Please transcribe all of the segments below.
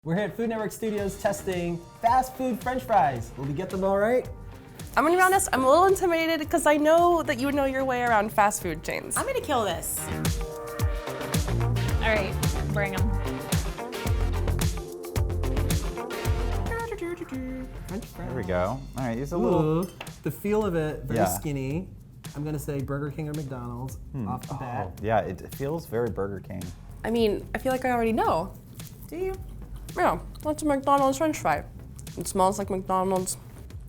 We're here at Food Network Studios testing fast food French fries. Will we get them all right? I'm gonna be honest, I'm a little intimidated because I know that you know your way around fast food chains. I'm gonna kill this. All right, bring them. French fries. There we go. All right, use a little. Ooh, the feel of it, very Yeah. skinny. I'm gonna say Burger King or McDonald's off the bat. Yeah, it feels very Burger King. I mean, I feel like I already know. Do you? Yeah, that's a McDonald's French fry. It smells like McDonald's.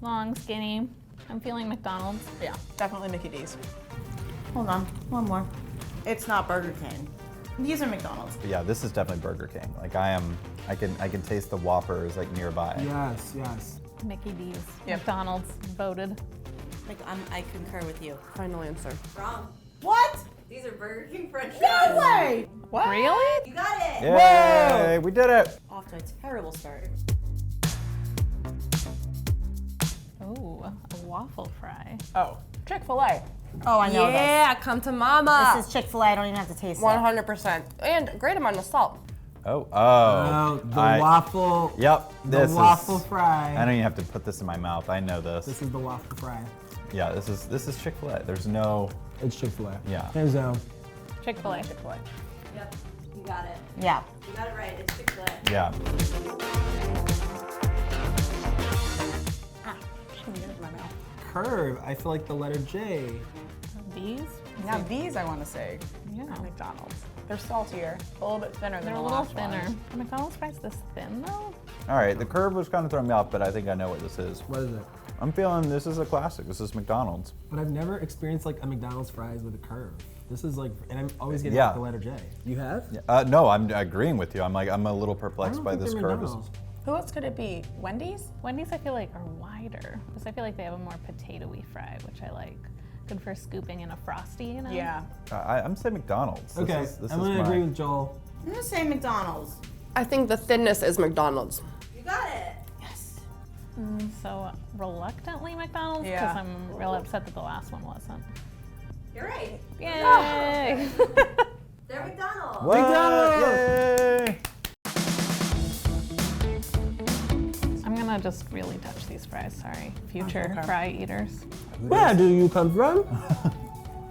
Long, skinny. I'm feeling McDonald's. Yeah, definitely Mickey D's. Hold on, one more. It's not Burger King. These are McDonald's. But yeah, this is definitely Burger King. Like I can taste the Whoppers like nearby. Yes, yes. Mickey D's. Yep. McDonald's voted. Like I concur with you. Final answer. Wrong. What? These are Burger King French fries. No way! What? Really? You got it. Yay! We did it. Off to a terrible start. Ooh, a waffle fry. Oh, Chick-fil-a. Oh, I know Yeah, come to mama. this. This is Chick-fil-A. I don't even have to taste it. 100%. And a great amount of salt. Oh. Oh, the waffle. Yep. The waffle fry. I don't even have to put this in my mouth. I know this. This is the waffle fry. Yeah, this is Chick-fil-A. There's no. It's Chick-fil-A. Yeah. Hands down. Chick-fil-A. Chick-fil-A. Yep. You got it. Yeah. You got it right. It's Chick-fil-A. Yeah. Just gonna get it in my mouth. Curve. I feel like the letter J. These? Now these I want to say Yeah. are McDonald's. They're saltier, a little bit thinner They're than a the little last thinner. ones. Are McDonald's fries this thin though? All right. The curve was kind of throwing me off, but I think I know what this is. What is it? I'm feeling this is a classic. This is McDonald's. But I've never experienced like a McDonald's fries with a curve. This is like, and I'm always getting Yeah. like the letter J. You have? No, I'm agreeing with you. I'm a little I perplexed don't by think this they're curve. McDonald's. Who else could it be? Wendy's? Wendy's I feel like are wider because I feel like they have a more potato-y fry, which I like. Good for scooping in a Frosty, you know? Yeah. I'm saying McDonald's. This Okay, is I'm gonna my- agree with Joel. I'm gonna say McDonald's. I think the thinness is McDonald's. You got it. Yes. So reluctantly McDonald's because Yeah. I'm real upset that the last one wasn't. You're right. Yay! They're McDonald's. What? McDonald's! Yay! I'm gonna just really touch these fries, sorry. Future Okay. fry eaters. Where do you come from?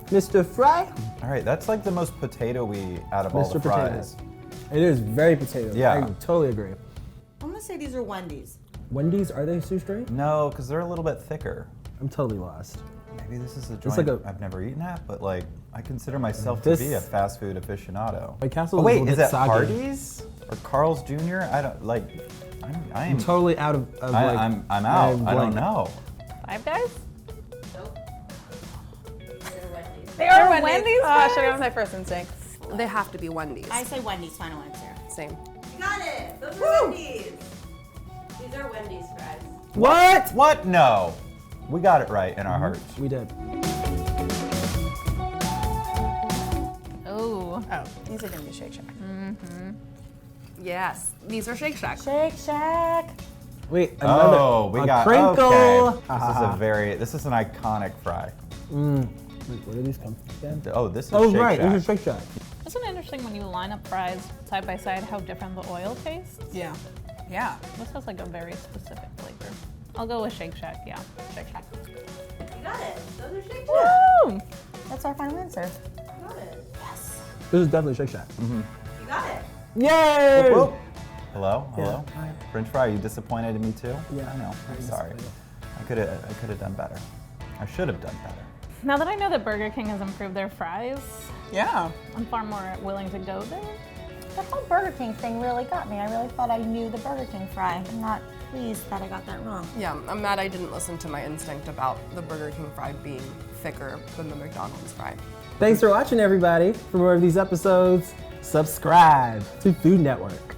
Mr. Fry? All right, that's like the most potato-y out of all Mr. the Potato. fries. It is very potato. Yeah. I totally agree. I'm gonna say these are Wendy's. Wendy's, are they so straight? No, because they're a little bit thicker. I'm totally lost. Maybe this is a It's joint like a- I've never eaten at, but like I consider myself to This- be a fast food aficionado. White Castle Oh is a wait, little is bit that soggy. Hardee's or Carl's Jr.? I don't like. I'm Totally out of like. I'm out. I don't blank. know. Five Guys? Nope. They're Wendy's. They are Wendy's Wendy's. Oh, I fries? should have gone with my first instinct. They have to be Wendy's. I say Wendy's. Final answer. Same. You got it. Those are Wendy's. These are Wendy's fries. What? What? No. We got it right in our hearts. We did. Oh. Oh, these are gonna be Shake Shack. Yes, these are Shake Shack. Shake Shack. Wait, another. Oh, we a got crinkle. Okay. This is an iconic fry. Wait, where do these come from again? Oh, this is Oh, Shake right. Shack. This is Shake Shack. Isn't it interesting when you line up fries side by side how different the oil tastes? Yeah. Yeah. This has like a very specific flavor. I'll go with Shake Shack, yeah. Shake Shack. You got it. Those are Shake Shack. Woo! That's our final answer. You got it. Yes. This is definitely Shake Shack. You got it. Yay! Whoop. Hello? Hello? Yeah, hi. French fry, are you disappointed in me too? Yeah. I know. I'm Very sorry. disappointed. I could have done better. I should have done better. Now that I know that Burger King has improved their fries, Yeah. I'm far more willing to go there. The whole Burger King thing really got me. I really thought I knew the Burger King fry. I'm not pleased that I got that wrong. Yeah, I'm mad I didn't listen to my instinct about the Burger King fry being thicker than the McDonald's fry. Thanks for watching, everybody. For more of these episodes, subscribe to Food Network.